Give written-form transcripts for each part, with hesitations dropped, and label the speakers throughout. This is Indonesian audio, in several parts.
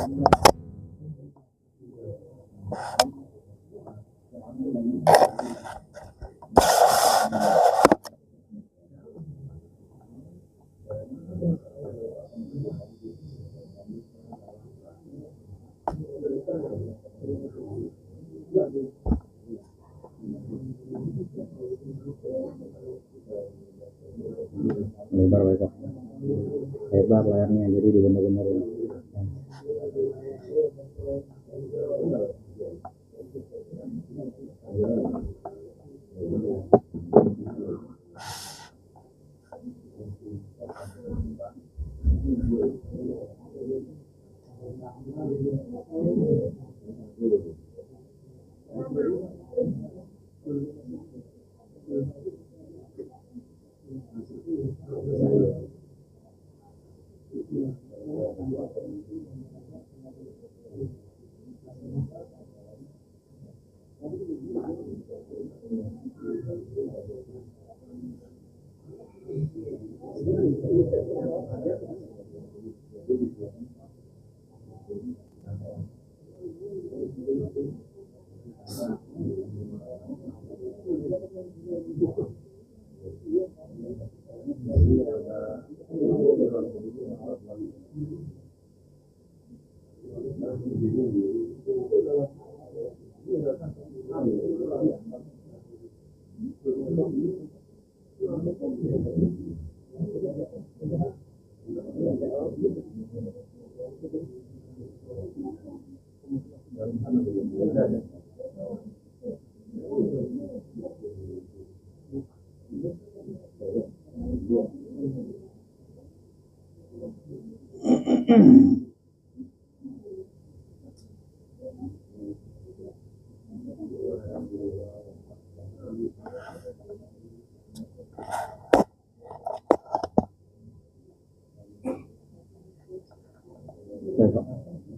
Speaker 1: Lebar Pak. Lebar layarnya, jadi dibener-benerin.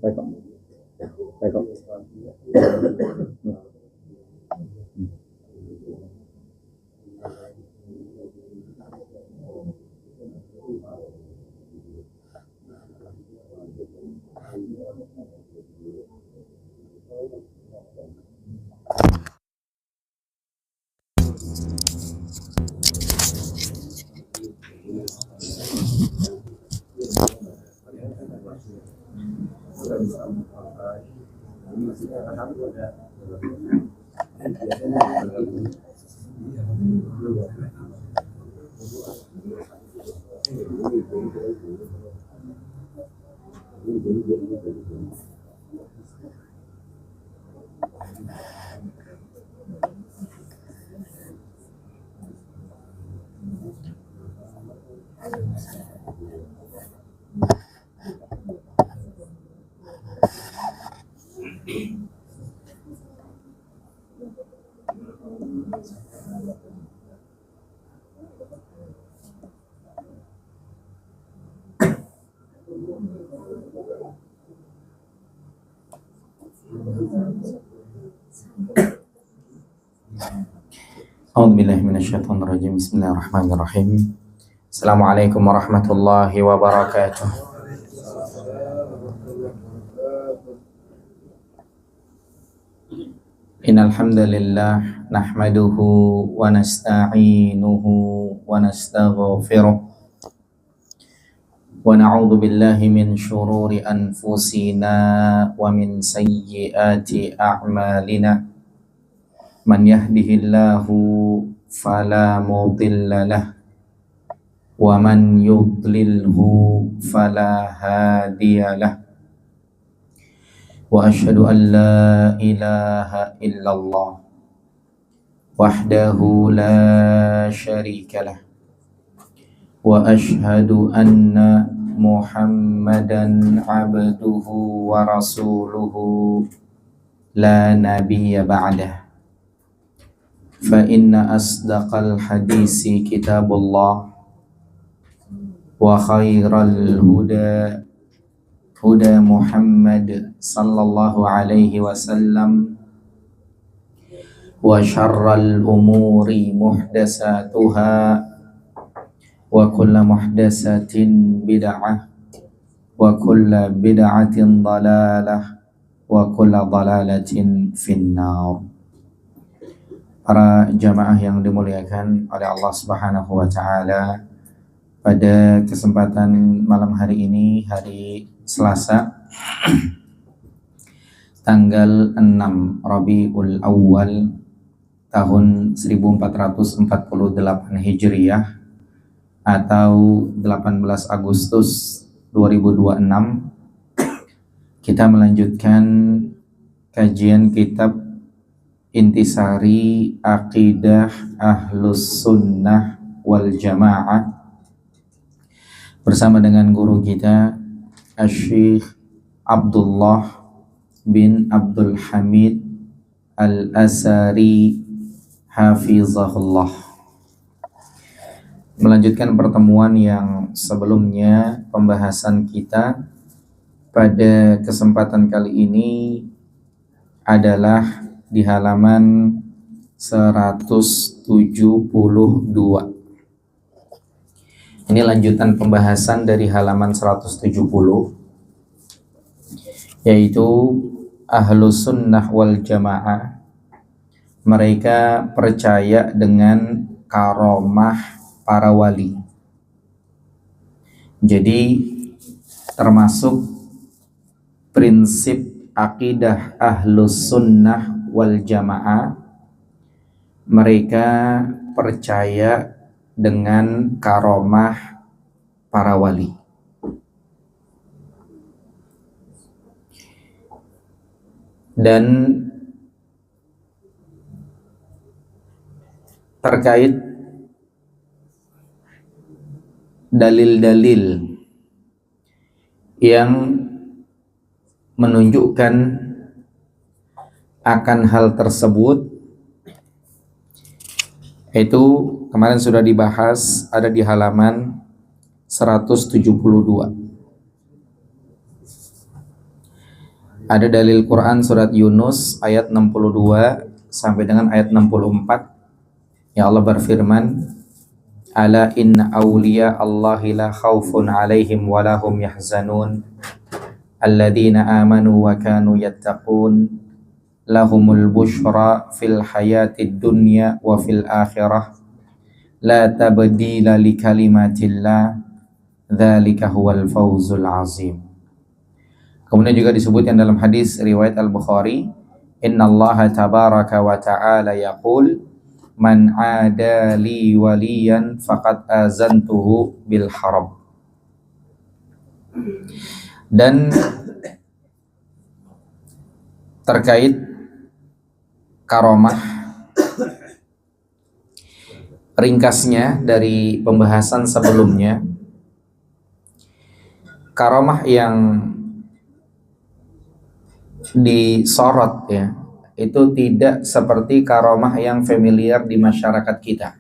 Speaker 1: Baik. A'udzubillahi minasyaitonirrajim. Bismillahirrahmanirrahim. Assalamualaikum warahmatullahi wabarakatuh. Innal hamdalillah nahmaduhu wa nasta'inuhu wa nastaghfiruh wa na'udzu billahi min shururi anfusina wa min sayyiati a'malina. Man yahdihillahu fala mudilla lah wa man yudlilhu fala hadiya lah. Wa asyhadu an la ilaha illallah wahdahu la syarika lah wa asyhadu anna Muhammadan abduhu wa rasuluhu la nabiyya ba'dah. Fa inna asdaqal hadisi kitabullah wa khairal huda Muhammad sallallahu alaihi wasallam wa syarral umuri muhdasatuha wa kullu muhdasatin bid'ah
Speaker 2: وكل بدعة ضلالة وكل ضلالة في النار. Para jamaah yang dimuliakan oleh Allah Subhanahu wa taala, pada kesempatan malam hari ini, hari Selasa tanggal 6 Rabiul Awal tahun 1448 Hijriah atau 18 Agustus 2026, kita melanjutkan kajian kitab Intisari Aqidah Ahlus Sunnah wal Jamaah bersama dengan guru kita Asy-Syaikh Abdullah bin Abdul Hamid Al-Asari Hafizahullah. Melanjutkan pertemuan yang sebelumnya, pembahasan kita pada kesempatan kali ini adalah di halaman 172. Ini lanjutan pembahasan dari halaman 170, yaitu Ahlus Sunnah wal Jamaah, mereka percaya dengan karomah para wali. Jadi termasuk prinsip akidah Ahlus Sunnah wal Jamaah, mereka percaya dengan karomah para wali. Dan terkait dalil-dalil yang menunjukkan akan hal tersebut, itu kemarin sudah dibahas, ada di halaman 172. Ada dalil Quran surat Yunus ayat 62 sampai dengan ayat 64. Ya Allah berfirman, ala inna awliya Allahi la khawfun alaihim wa lahum yahzanun alladzina amanu wa kanu yattaqun lahumul bushra fil hayatid dunya wa fil akhirah la tabdila li kalimatillah dzalika huwal fawzul azim. Kemudian juga disebutkan dalam hadis riwayat Al-Bukhari, innallaha tabaraka wa ta'ala yaqul man adali waliyan faqad azantuhu bil harb. Dan terkait karomah, ringkasnya dari pembahasan sebelumnya, karomah yang disorot ya, itu tidak seperti karomah yang familiar di masyarakat kita.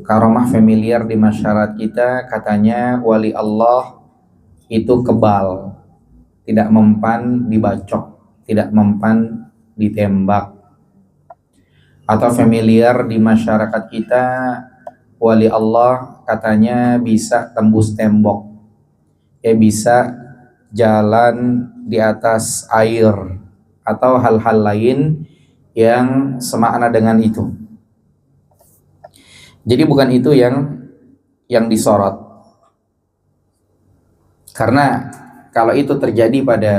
Speaker 2: Karomah familiar di masyarakat kita, katanya wali Allah itu kebal, tidak mempan dibacok, tidak mempan ditembak. Atau familiar di masyarakat kita, wali Allah katanya bisa tembus tembok, bisa jalan di atas air, atau hal-hal lain yang semakna dengan itu. Jadi bukan itu yang disorot. Karena kalau itu terjadi pada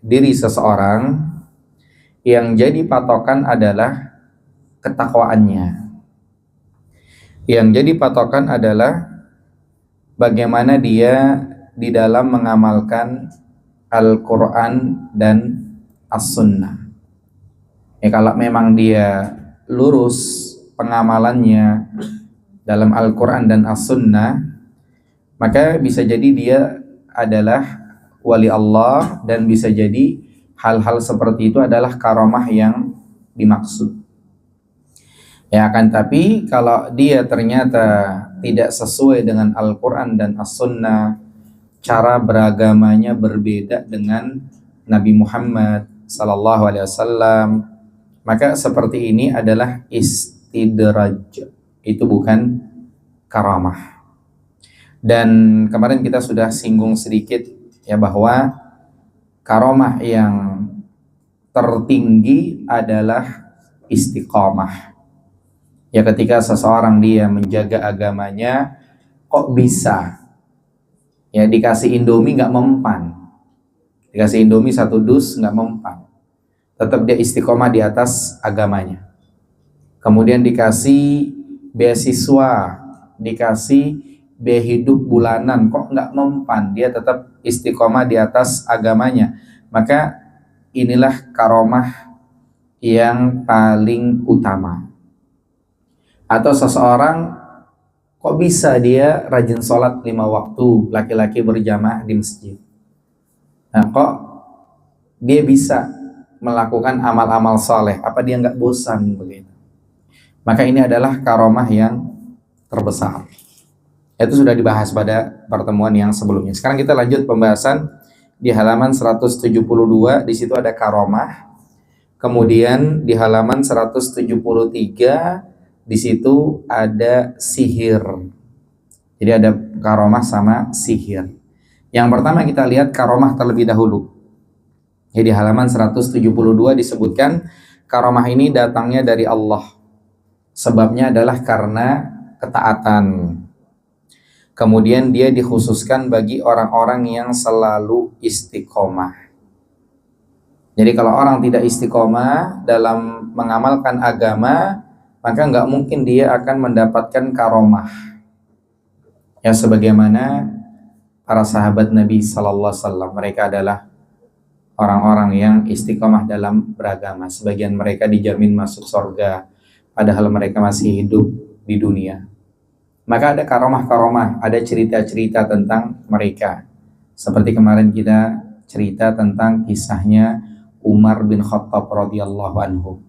Speaker 2: diri seseorang, yang jadi patokan adalah ketakwaannya. Yang jadi patokan adalah bagaimana dia di dalam mengamalkan Al-Quran dan As-Sunnah. Kalau memang dia lurus pengamalannya dalam Al-Quran dan As-Sunnah, maka bisa jadi dia adalah wali Allah, dan bisa jadi hal-hal seperti itu adalah karomah yang dimaksud. Ya kan, tapi kalau dia ternyata tidak sesuai dengan Al-Quran dan As-Sunnah, cara beragamanya berbeda dengan Nabi Muhammad sallallahu alaihi wasallam, maka seperti ini adalah istidraj. Itu bukan karamah. Dan kemarin kita sudah singgung sedikit ya bahwa karomah yang tertinggi adalah istiqomah. Ya ketika seseorang dia menjaga agamanya, kok bisa ya dikasih Indomie nggak mempan, dikasih Indomie satu dus nggak mempan, tetap dia istiqomah di atas agamanya. Kemudian dikasih beasiswa, dikasih biaya hidup bulanan, kok nggak mempan, dia tetap istiqomah di atas agamanya. Maka inilah karomah yang paling utama. Atau seseorang kok bisa dia rajin sholat 5 waktu, laki-laki berjamaah di masjid. Nah kok dia bisa melakukan amal-amal soleh, apa dia nggak bosan begitu? Maka ini adalah karomah yang terbesar. Itu sudah dibahas pada pertemuan yang sebelumnya. Sekarang kita lanjut pembahasan di halaman 172, di situ ada karomah. Kemudian di halaman 173 di situ ada sihir. Jadi ada karomah sama sihir. Yang pertama kita lihat karomah terlebih dahulu. Jadi halaman 172 disebutkan karomah ini datangnya dari Allah. Sebabnya adalah karena ketaatan. Kemudian dia dikhususkan bagi orang-orang yang selalu istiqomah. Jadi kalau orang tidak istiqomah dalam mengamalkan agama, maka nggak mungkin dia akan mendapatkan karomah. Ya sebagaimana para sahabat Nabi Sallallahu Alaihi Wasallam, mereka adalah orang-orang yang istiqomah dalam beragama. Sebagian mereka dijamin masuk surga, padahal mereka masih hidup di dunia. Maka ada karomah-karomah, ada cerita-cerita tentang mereka. Seperti kemarin kita cerita tentang kisahnya Umar bin Khattab radhiyallahu anhu.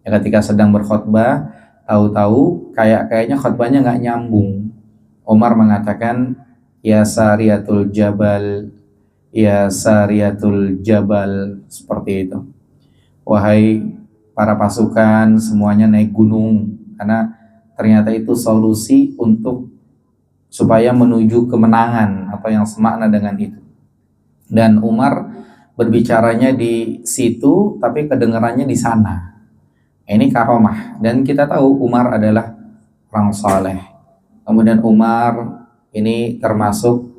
Speaker 2: Ya, ketika sedang berkhutbah, tahu-tahu kayaknya khutbahnya nggak nyambung. Umar mengatakan, ya Sariyatul Jabal, ya Sariyatul Jabal, seperti itu. Wahai para pasukan, semuanya naik gunung, karena ternyata itu solusi untuk supaya menuju kemenangan atau yang semakna dengan itu. Dan Umar berbicaranya di situ tapi kedengarannya di sana. Ini karomah, dan kita tahu Umar adalah orang saleh. Kemudian Umar ini termasuk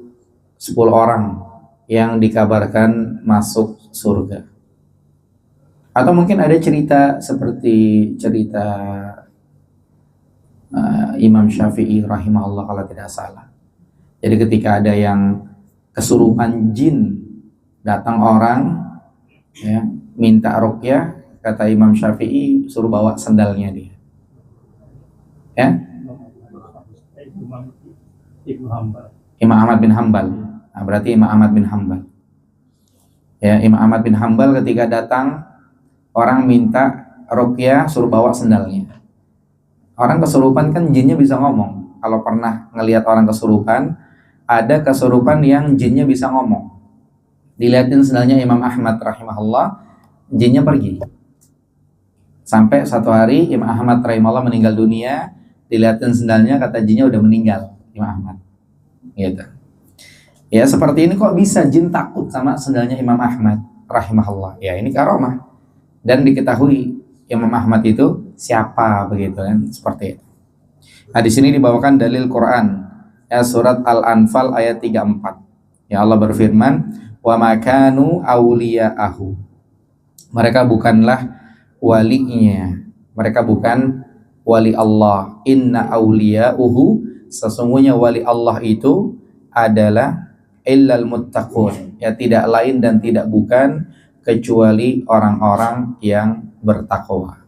Speaker 2: 10 orang yang dikabarkan masuk surga. Atau mungkin ada cerita seperti cerita Imam Syafi'i rahimahullah kalau tidak salah. Jadi ketika ada yang kesurupan jin, datang orang ya, minta ruqyah, kata Imam Syafi'i suruh bawa sendalnya dia. Ya? Imam Ahmad bin Hambal. Nah, berarti Imam Ahmad bin Hambal. Ya, Imam Ahmad bin Hambal ketika datang orang minta ruqyah suruh bawa sendalnya. Orang kesurupan kan jinnya bisa ngomong. Kalau pernah ngelihat orang kesurupan, ada kesurupan yang jinnya bisa ngomong. Dilihatin sendalnya Imam Ahmad rahimahullah, jinnya pergi. Sampai satu hari Imam Ahmad rahimahullah meninggal dunia, dilihatin sendalnya, kata jinnya udah meninggal Imam Ahmad. Gitu. Ya seperti ini kok bisa jin takut sama sendalnya Imam Ahmad rahimahullah. Ya ini karomah. Dan diketahui Imam Ahmad itu siapa begitu kan, seperti itu. Nah di sini dibawakan dalil Quran ya, surat Al-Anfal ayat 34. Ya Allah berfirman, wa makanu awliya'ahu. Mereka bukanlah walinya, mereka bukan wali Allah. Inna awliya'uhu, sesungguhnya wali Allah itu adalah illal muttaqun, ya tidak lain dan tidak bukan kecuali orang-orang yang bertakwa.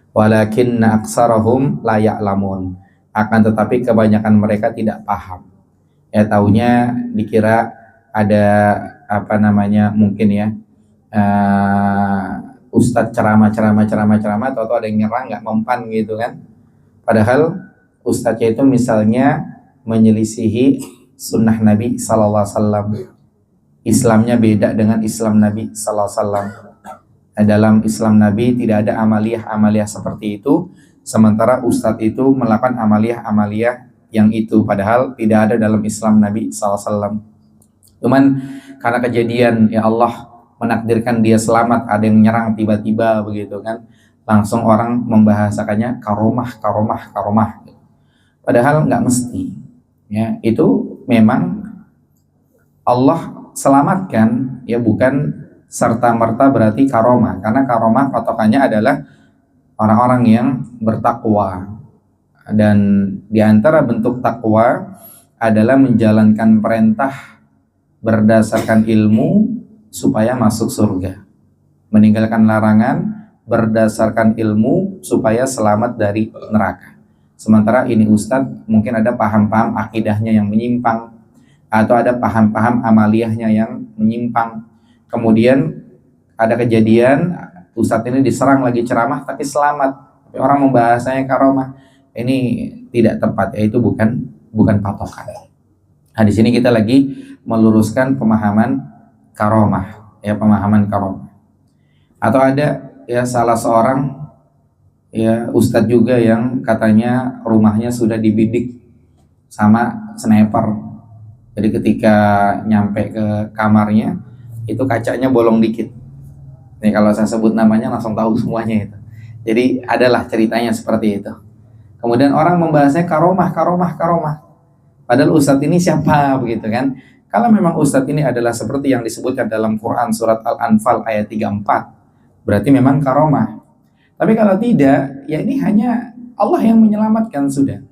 Speaker 2: Walakinna aktsarahum la ya'lamun, akan tetapi kebanyakan mereka tidak paham. Ya taunya dikira ada apa namanya mungkin ya ustadz ceramah atau ada yang nyerang nggak mempan gitu kan. Padahal ustadznya itu misalnya menyelisihi sunnah Nabi Sallallahu Alaihi Wasallam. Islamnya beda dengan Islam Nabi Sallallahu Alaihi Wasallam. Dalam Islam Nabi tidak ada amaliyah seperti itu, sementara ustadz itu melakukan amaliyah yang itu, padahal tidak ada dalam Islam Nabi SAW. Cuman karena kejadian ya Allah menakdirkan dia selamat, ada yang menyerang tiba-tiba begitu kan, langsung orang membahasakannya karomah, karomah, karomah. Padahal nggak mesti. Ya, itu memang Allah selamatkan, ya bukan serta merta berarti karomah, karena karomah patokannya adalah orang-orang yang bertakwa. Dan di antara bentuk takwa adalah menjalankan perintah berdasarkan ilmu supaya masuk surga, meninggalkan larangan berdasarkan ilmu supaya selamat dari neraka. Sementara ini Ustadz mungkin ada paham-paham akidahnya yang menyimpang, atau ada paham-paham amaliyahnya yang menyimpang. Kemudian ada kejadian Ustadz ini diserang lagi ceramah tapi selamat, tapi orang membahasanya karomah. Ini tidak tepat, yaitu bukan patokan. Nah, di sini kita lagi meluruskan pemahaman karomah, ya pemahaman karomah. Atau ada ya salah seorang ya ustadz juga yang katanya rumahnya sudah dibidik sama sniper. Jadi ketika nyampe ke kamarnya itu kacanya bolong dikit. Nih kalau saya sebut namanya langsung tahu semuanya itu. Jadi adalah ceritanya seperti itu. Kemudian orang membahasnya karomah, karomah, karomah. Padahal ustadz ini siapa begitu kan? Kalau memang ustadz ini adalah seperti yang disebutkan dalam Quran surat Al-Anfal ayat 34, berarti memang karomah. Tapi kalau tidak, ya ini hanya Allah yang menyelamatkan sudah.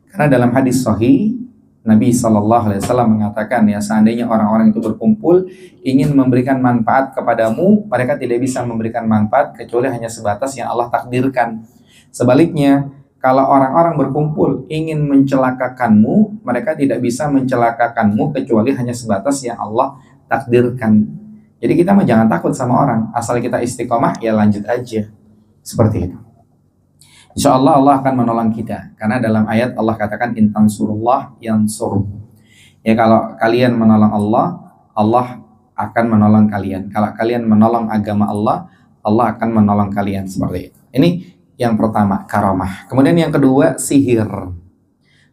Speaker 2: Karena dalam hadis sahih Nabi SAW mengatakan ya, seandainya orang-orang itu berkumpul ingin memberikan manfaat kepadamu, mereka tidak bisa memberikan manfaat kecuali hanya sebatas yang Allah takdirkan. Sebaliknya, kalau orang-orang berkumpul ingin mencelakakanmu, mereka tidak bisa mencelakakanmu kecuali hanya sebatas yang Allah takdirkan. Jadi kita mah jangan takut sama orang, asal kita istiqomah ya lanjut aja. Seperti itu. Insya Allah Allah akan menolong kita, karena dalam ayat Allah katakan intan surullah yansurkum. Ya kalau kalian menolong Allah, Allah akan menolong kalian. Kalau kalian menolong agama Allah, Allah akan menolong kalian. Seperti itu. Ini yang pertama, karomah. Kemudian yang kedua, sihir.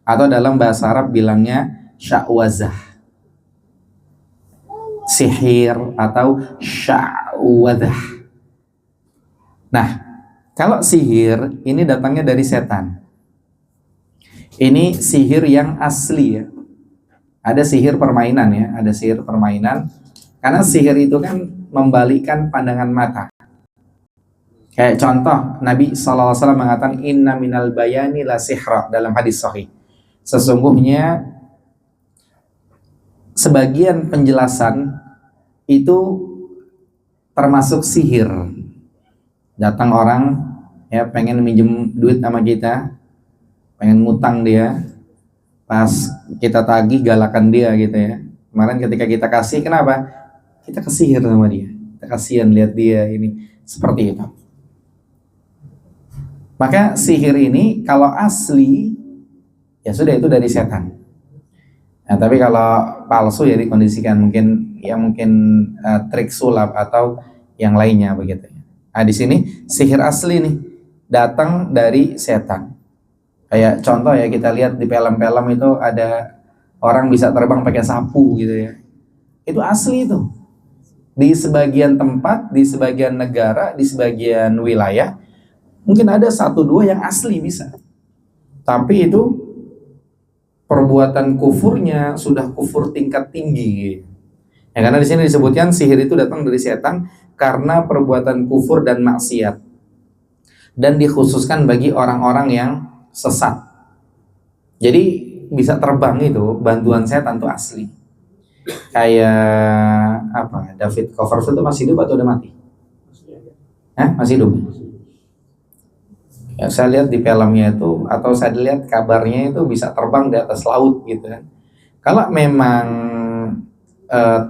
Speaker 2: Atau dalam bahasa Arab bilangnya sya'wazah. Sihir atau sya'wazah. Nah, kalau sihir ini datangnya dari setan. Ini sihir yang asli ya. Ada sihir permainan ya, ada sihir permainan. Karena sihir itu kan membalikkan pandangan mata. Kayak contoh, Nabi SAW mengatakan inna minal bayani la sihra dalam hadis sahih. Sesungguhnya sebagian penjelasan itu termasuk sihir. Datang orang ya pengen minjem duit sama kita, pengen ngutang dia, pas kita tagih galakan dia gitu ya. Kemarin ketika kita kasih, kenapa? Kita kesihir sama dia, kita kasihan lihat dia ini seperti itu. Maka sihir ini kalau asli ya sudah itu dari setan. Nah, tapi kalau palsu ya dikondisikan mungkin trik sulap atau yang lainnya begitu. Nah, di sini sihir asli nih datang dari setan. Kayak contoh ya kita lihat di film-film itu ada orang bisa terbang pakai sapu gitu ya. Itu asli itu. Di sebagian tempat, di sebagian negara, di sebagian wilayah mungkin ada 1-2 yang asli bisa. Tapi itu perbuatan kufurnya sudah kufur tingkat tinggi. Ya, karena di sini disebutkan sihir itu datang dari setan karena perbuatan kufur dan maksiat. Dan dikhususkan bagi orang-orang yang sesat. Jadi bisa terbang itu bantuan setan itu asli. Kayak apa? David Copperfield itu masih hidup atau udah mati? Masih hidup. Ya, saya lihat di filmnya itu atau saya lihat kabarnya itu bisa terbang di atas laut gitu kan. Kalau memang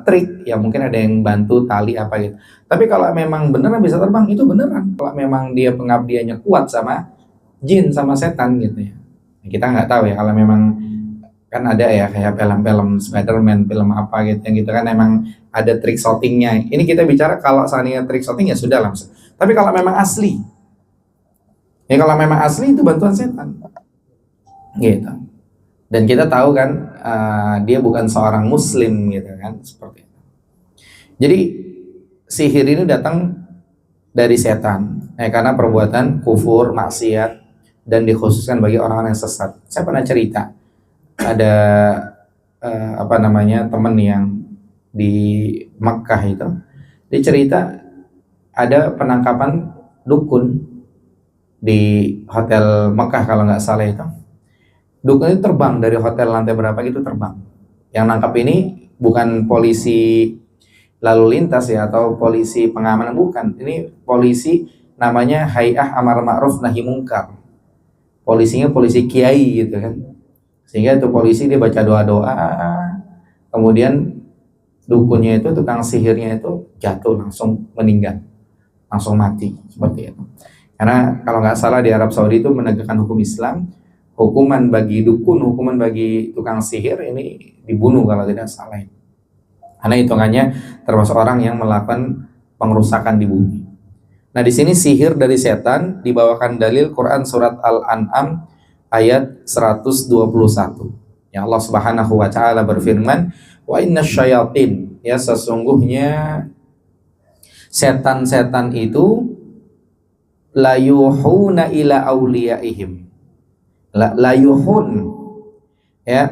Speaker 2: trik ya mungkin ada yang bantu tali apa gitu. Tapi kalau memang beneran bisa terbang itu beneran. Kalau memang dia pengabdiannya kuat sama jin sama setan gitu ya. Kita nggak tahu ya kalau memang kan ada ya kayak film-film Spider-Man, film apa gitu yang gitu kan memang ada trik shootingnya. Ini kita bicara kalau seandainya trik shooting ya sudah langsung. Tapi kalau memang asli, ya kalau memang asli itu bantuan setan, gitu. Dan kita tahu kan dia bukan seorang muslim gitu kan, seperti itu. Jadi sihir ini datang dari setan, karena perbuatan kufur, maksiat, dan dikhususkan bagi orang-orang yang sesat. Saya pernah cerita ada teman yang di Makkah itu, dia cerita ada penangkapan dukun di hotel Makkah kalau nggak salah itu. Dukun itu terbang dari hotel lantai berapa gitu, terbang. Yang nangkap ini bukan polisi lalu lintas ya, atau polisi pengamanan, bukan. Ini polisi namanya Hay'ah Amar Ma'ruf Nahi Munkar. Polisinya polisi kiai gitu kan. Sehingga itu polisi dia baca doa-doa, kemudian dukunnya itu, tukang sihirnya itu jatuh, langsung meninggal, langsung mati, seperti itu. Karena kalau nggak salah di Arab Saudi itu menegakkan hukum Islam, hukuman bagi dukun, hukuman bagi tukang sihir ini dibunuh kalau tidak salah. Karena hitungannya termasuk orang yang melakukan pengrusakan di bumi. Nah, di sini sihir dari setan dibawakan dalil Quran surat Al-An'am ayat 121. Ya, Allah Subhanahu wa taala berfirman, "Wa innasyayatin", ya sesungguhnya setan-setan itu layuhuna ila auliyaihim. Layuhun, ya,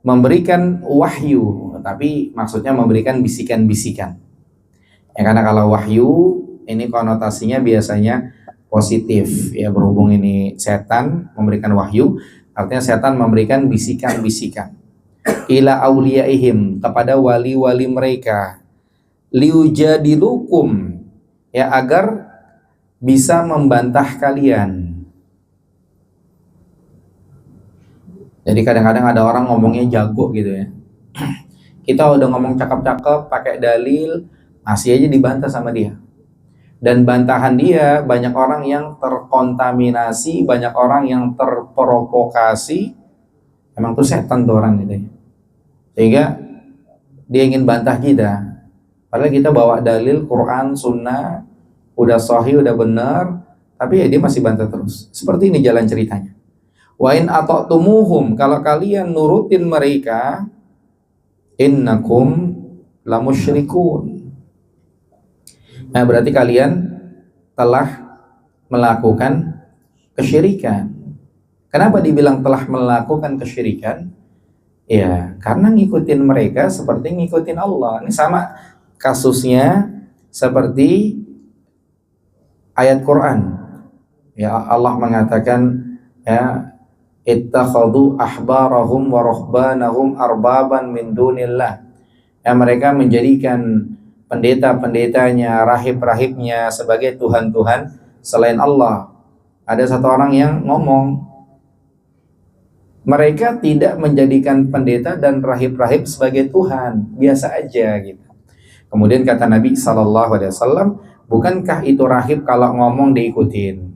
Speaker 2: memberikan wahyu, tapi maksudnya memberikan bisikan-bisikan. Ya, karena kalau wahyu ini konotasinya biasanya positif, ya, berhubung ini setan memberikan wahyu, artinya setan memberikan bisikan-bisikan. Ila auliyaihim, kepada wali-wali mereka. Liujadilukum, ya, agar bisa membantah kalian. Jadi kadang-kadang ada orang ngomongnya jago gitu ya. Kita udah ngomong cakep-cakep, pakai dalil, masih aja dibantah sama dia. Dan bantahan dia, banyak orang yang terkontaminasi, banyak orang yang terprovokasi. Emang tuh setan tuh orang gitu ya. Sehingga dia ingin bantah kita. Padahal kita bawa dalil Quran, Sunnah, udah sahih, udah benar, tapi ya dia masih bantah terus. Seperti ini jalan ceritanya. Wa in ata'tumuhum, kalau kalian nurutin mereka, innakum lamusyrikun. Nah, berarti kalian telah melakukan kesyirikan. Kenapa dibilang telah melakukan kesyirikan? Ya, karena ngikutin mereka seperti ngikutin Allah. Ini sama kasusnya seperti ayat Quran. Ya, Allah mengatakan, ya, ittakhadhu ahbarahum wa ruhbanahum arbaban min dunillah. Ya, mereka menjadikan pendeta-pendetanya, rahib-rahibnya sebagai tuhan-tuhan selain Allah. Ada satu orang yang ngomong, mereka tidak menjadikan pendeta dan rahib-rahib sebagai Tuhan, biasa aja gitu. Kemudian kata Nabi SAW, bukankah itu rahib kalau ngomong diikutin,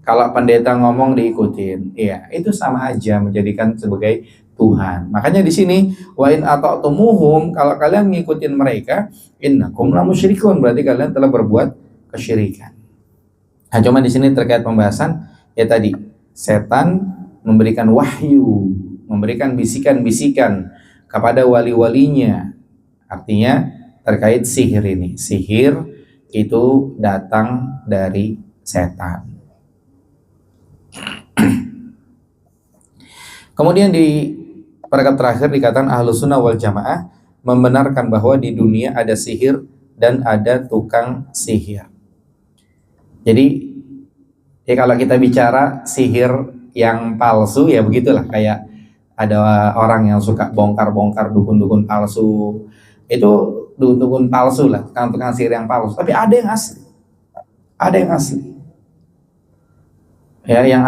Speaker 2: kalau pendeta ngomong diikutin? Iya, itu sama aja menjadikan sebagai Tuhan. Makanya di sini wa in ata'tumuhum, kalau kalian ngikutin mereka, innakum lamusyrikun, berarti kalian telah berbuat kesyirikan. Nah, cuma di sini terkait pembahasan ya tadi, setan memberikan wahyu, memberikan bisikan-bisikan kepada wali-walinya. Artinya terkait sihir ini. Sihir itu datang dari setan. Kemudian di paragraf terakhir dikatakan Ahlus Sunnah wal Jamaah membenarkan bahwa di dunia ada sihir dan ada tukang sihir. Jadi ya kalau kita bicara sihir yang palsu ya begitulah, kayak ada orang yang suka bongkar-bongkar dukun-dukun palsu. Itu dukun palsu lah, tukang sihir yang palsu. Tapi ada yang asli. Ada yang asli. Ya, yang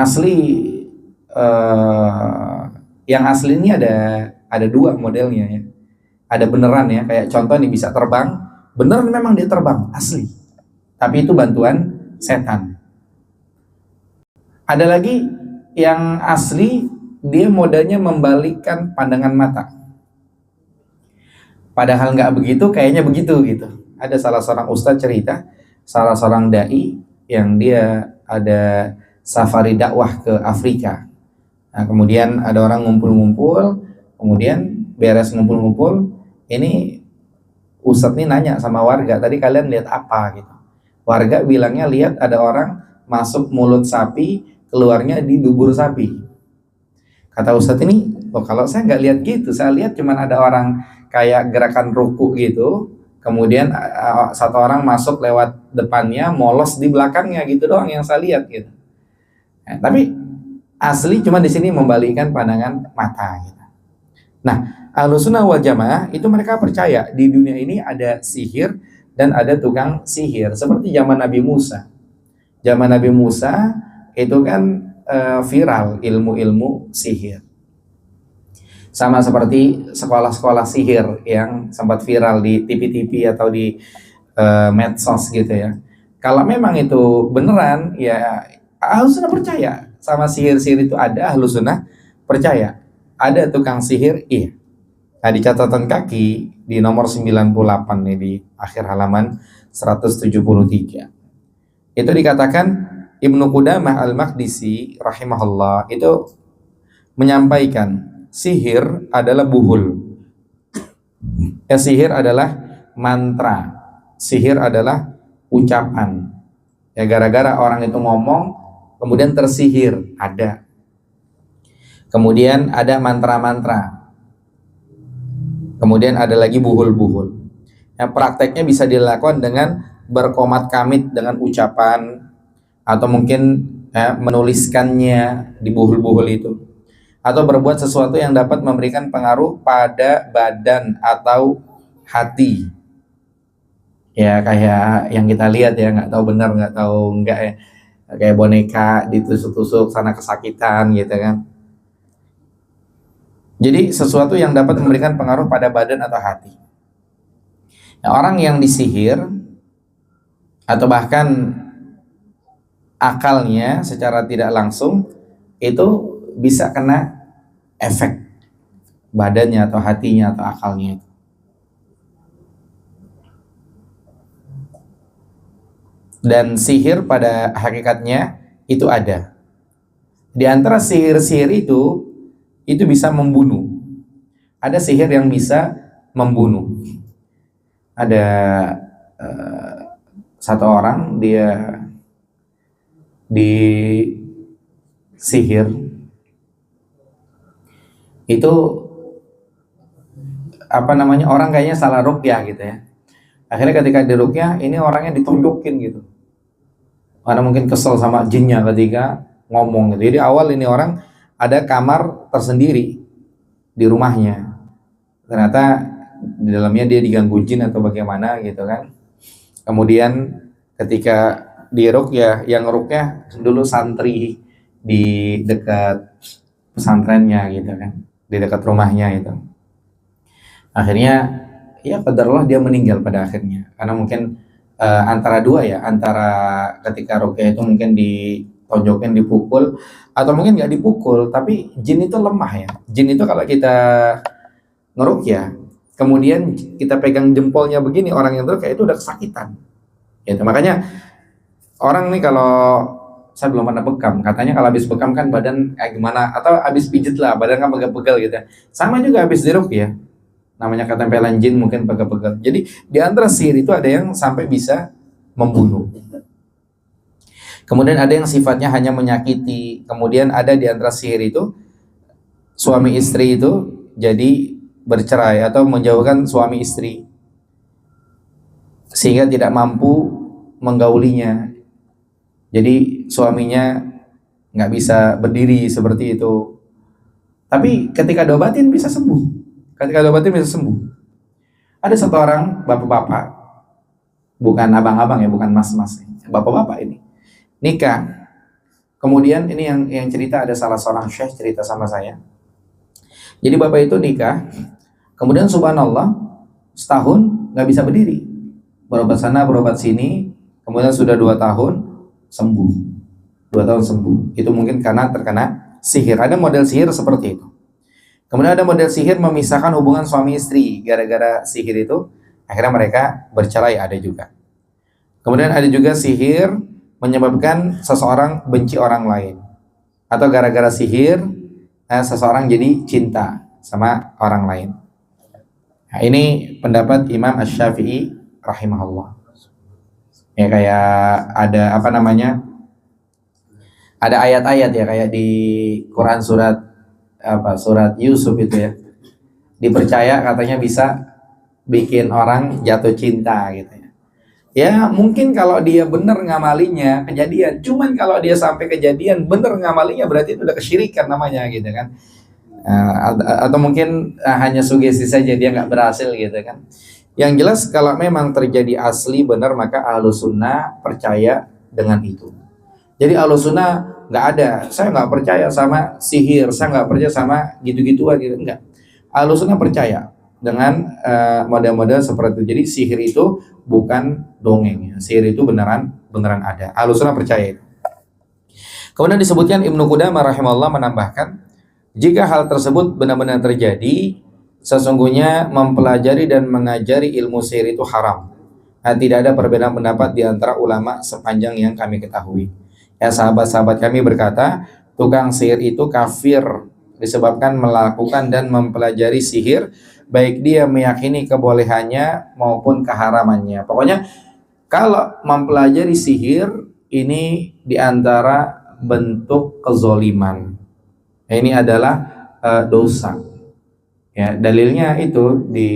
Speaker 2: asli ini ada dua modelnya ya. Ada beneran ya, kayak contoh nih bisa terbang, bener memang dia terbang, asli. Tapi itu bantuan setan. Ada lagi yang asli, dia modalnya membalikkan pandangan mata. Padahal nggak begitu, kayaknya begitu gitu. Ada salah seorang ustadz cerita, salah seorang dai yang dia ada safari dakwah ke Afrika. Nah, kemudian ada orang ngumpul-ngumpul, kemudian beres ngumpul-ngumpul, ini Ustadz nih nanya sama warga, tadi kalian lihat apa gitu. Warga bilangnya lihat ada orang masuk mulut sapi, keluarnya di dubur sapi. Kata Ustadz ini, oh kalau saya nggak lihat gitu, saya lihat cuman ada orang kayak gerakan ruku gitu, kemudian satu orang masuk lewat depannya, molos di belakangnya gitu doang yang saya lihat gitu. Nah, tapi asli cuma di sini membalikkan pandangan mata gitu. Nah, Ahlussunnah wal Jamaah itu mereka percaya di dunia ini ada sihir dan ada tukang sihir seperti zaman Nabi Musa. Zaman Nabi Musa itu kan viral ilmu-ilmu sihir. Sama seperti sekolah-sekolah sihir yang sempat viral di TV-TV atau di medsos gitu ya. Kalau memang itu beneran, ya Ahlussunnah percaya sama sihir-sihir itu ada, Ahlussunnah percaya. Ada tukang sihir, iya. Nah, di catatan kaki di nomor 98 nih di akhir halaman 173. Itu dikatakan Ibnu Qudamah Al-Maqdisi rahimahullah itu menyampaikan sihir adalah buhul. Ya, sihir adalah mantra. Sihir adalah ucapan. Ya, gara-gara orang itu ngomong kemudian tersihir, ada. Kemudian ada mantra-mantra. Kemudian ada lagi buhul-buhul. Yang prakteknya bisa dilakukan dengan berkomat kamit dengan ucapan atau mungkin menuliskannya di buhul-buhul itu, atau berbuat sesuatu yang dapat memberikan pengaruh pada badan atau hati. Ya kayak yang kita lihat ya, nggak tahu benar nggak tahu enggak ya, kayak boneka ditusuk-tusuk sana kesakitan gitu kan. Jadi sesuatu yang dapat memberikan pengaruh pada badan atau hati. Nah, orang yang disihir atau bahkan akalnya secara tidak langsung itu bisa kena efek badannya atau hatinya atau akalnya itu. Dan sihir pada hakikatnya itu ada. Di antara sihir-sihir itu bisa membunuh. Ada sihir yang bisa membunuh. Ada satu orang dia disihir itu orang kayaknya salah ruqyah gitu ya. Akhirnya ketika diruqyah ini orangnya ditunjukin gitu. Karena mungkin kesel sama jinnya ketika ngomong gitu. Jadi awal ini orang ada kamar tersendiri di rumahnya. Ternyata di dalamnya dia diganggu jin atau bagaimana gitu kan. Kemudian ketika diruqyah, yang ruqyah dulu santri di dekat pesantrennya gitu kan, di dekat rumahnya itu. Akhirnya ya qadarullah dia meninggal pada akhirnya karena mungkin antara dua ya, antara ketika ruqyah itu mungkin ditonjokin, dipukul, atau mungkin nggak dipukul tapi jin itu lemah ya. Jin itu kalau kita ngeruqyah kemudian kita pegang jempolnya begini, orang yang ruqyah itu udah kesakitan gitu. Makanya orang nih kalau saya belum pernah bekam, katanya kalau habis bekam kan badan kayak gimana, atau habis pijit lah badan kan pegel-pegel gitu ya. Sama juga habis diruqyah, namanya ketempelan jin mungkin pegel-pegel. Jadi di antara sihir itu ada yang sampai bisa membunuh. Kemudian ada yang sifatnya hanya menyakiti. Kemudian ada di antara sihir itu suami istri itu jadi bercerai atau menjauhkan suami istri sehingga tidak mampu menggaulinya. Jadi suaminya nggak bisa berdiri seperti itu. Tapi ketika diobatin bisa sembuh. Ketika diobatin bisa sembuh. Ada satu orang bapak-bapak, bukan abang-abang ya, bukan mas-mas, bapak-bapak ini nikah. Kemudian ini yang cerita, ada salah seorang syekh cerita sama saya. Jadi bapak itu nikah, kemudian subhanallah setahun nggak bisa berdiri, berobat sana berobat sini, kemudian sudah 2 tahun sembuh. 2 tahun sembuh. Itu mungkin karena terkena sihir. Ada model sihir seperti itu. Kemudian ada model sihir memisahkan hubungan suami istri. Gara-gara sihir itu akhirnya mereka bercerai, ada juga. Kemudian ada juga sihir menyebabkan seseorang benci orang lain. Atau gara-gara sihir seseorang jadi cinta sama orang lain. Nah, ini pendapat Imam Asy-Syafi'i rahimahullah. Ya kayak ada apa namanya? Ada ayat-ayat ya kayak di Quran surat apa? Surat Yusuf itu ya. Dipercaya katanya bisa bikin orang jatuh cinta gitu ya. Ya mungkin kalau dia benar ngamalinya kejadian. Cuman kalau dia sampai kejadian benar ngamalinya berarti itu udah kesyirikan namanya gitu kan. Atau mungkin hanya sugesti saja dia nggak berhasil gitu kan. Yang jelas kalau memang terjadi asli benar maka Ahlus Sunnah percaya dengan itu. Jadi Ahlus Sunnah nggak ada, saya nggak percaya sama sihir, saya nggak percaya sama gitu-gituan gitu, enggak. Ahlus Sunnah percaya dengan model-model seperti itu. Jadi sihir itu bukan dongeng, ya. Sihir itu beneran ada. Ahlus Sunnah percaya itu. Kemudian disebutkan Ibnu Qudamah rahimahullah menambahkan, jika hal tersebut benar-benar terjadi, sesungguhnya mempelajari dan mengajari ilmu sihir itu haram. Nah, tidak ada perbedaan pendapat di antara ulama sepanjang yang kami ketahui. Ya, sahabat-sahabat kami berkata, tukang sihir itu kafir disebabkan melakukan dan mempelajari sihir, baik dia meyakini kebolehannya maupun keharamannya. Pokoknya kalau mempelajari sihir ini di antara bentuk kezoliman. Ini adalah dosa. Ya, dalilnya itu di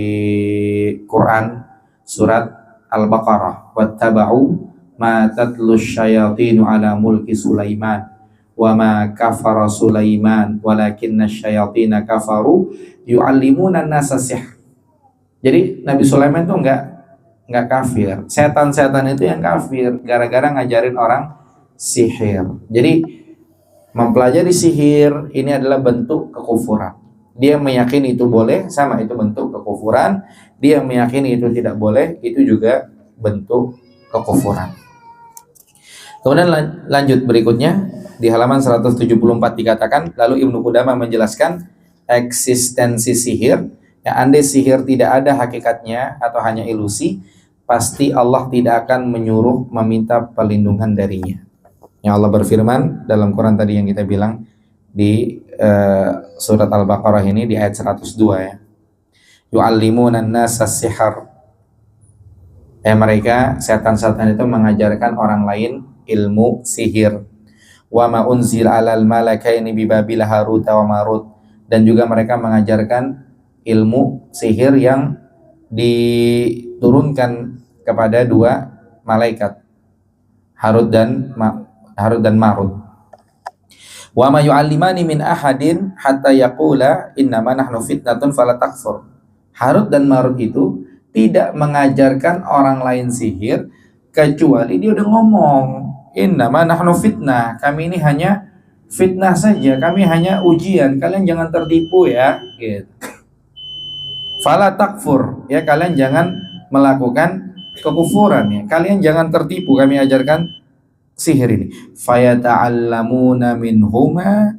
Speaker 2: Quran surat Al-Baqarah, wattaba'u ma tatlus syayatinu ala mulki Sulaiman wa ma kafara Sulaiman walakinna syayatina kafaru yu'allimuna an-nasa sihr. Jadi Nabi Sulaiman itu enggak kafir. Setan-setan itu yang kafir gara-gara ngajarin orang sihir. Jadi mempelajari sihir ini adalah bentuk kekufuran. Dia meyakini itu boleh, sama itu bentuk kekufuran. Dia meyakini itu tidak boleh, itu juga bentuk kekufuran. Kemudian lanjut berikutnya di halaman 174 dikatakan, lalu Ibnu Qudamah menjelaskan eksistensi sihir. Ya, andai sihir tidak ada hakikatnya atau hanya ilusi, pasti Allah tidak akan menyuruh meminta perlindungan darinya. Yang Allah berfirman dalam Quran tadi yang kita bilang di surat Al-Baqarah ini di ayat 102 ya. Yu'allimuna an-nasa sihar. Mereka setan-setan itu mengajarkan orang lain ilmu sihir. Wa ma unzila 'alal malakaini bi Babil Harut wa Marut, dan juga mereka mengajarkan ilmu sihir yang diturunkan kepada dua malaikat Harut dan Marut. Wa ma yu'allimani min ahadin hatta yaqula innama nahnu fitnatun fala takfur. Harut dan Marut itu tidak mengajarkan orang lain sihir kecuali dia udah ngomong innama nahnu fitnah, kami ini hanya fitnah saja, kami hanya ujian, kalian jangan tertipu ya gitu. Fala takfur, ya kalian jangan melakukan kekufuran ya, kalian jangan tertipu, kami ajarkan sihir ini. Fayata'allamuna minhuma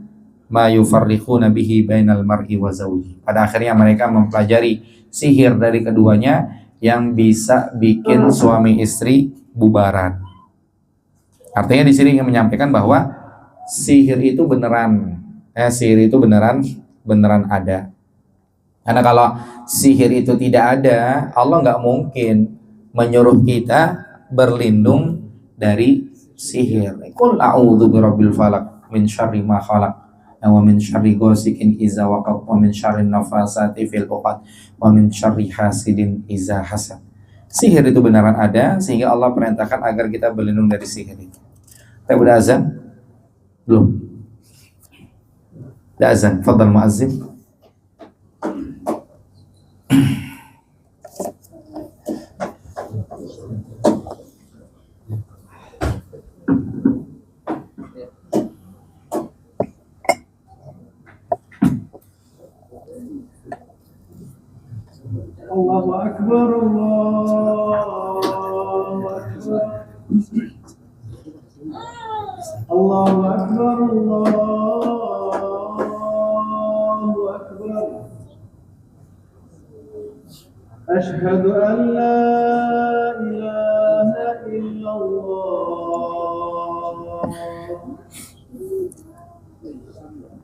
Speaker 2: ma yufarriquna bihi bainal mar'i wa zawji. Pada akhirnya mereka mempelajari sihir dari keduanya yang bisa bikin suami istri bubaran. Artinya di sini ingin menyampaikan bahwa sihir itu beneran, sihir itu beneran ada. Karena kalau sihir itu tidak ada, Allah nggak mungkin menyuruh kita berlindung dari sihir. Qul a'udzu birabbil falaq min syarri ma khalaq wa min syarri ghasikin idza waqab wa min syarri nafasati fil 'uqad wa min syarri hasidin idza hasad. Sihir itu benaran ada sehingga Allah perintahkan agar kita berlindung dari sihir itu. Kita udah azan? Belum? Udah azan. Fadhal muazzin.
Speaker 3: Allahu Akbar, Allahu Akbar, Allahu Akbar, Allahu Akbar. Asyhadu an la ilaha illallah.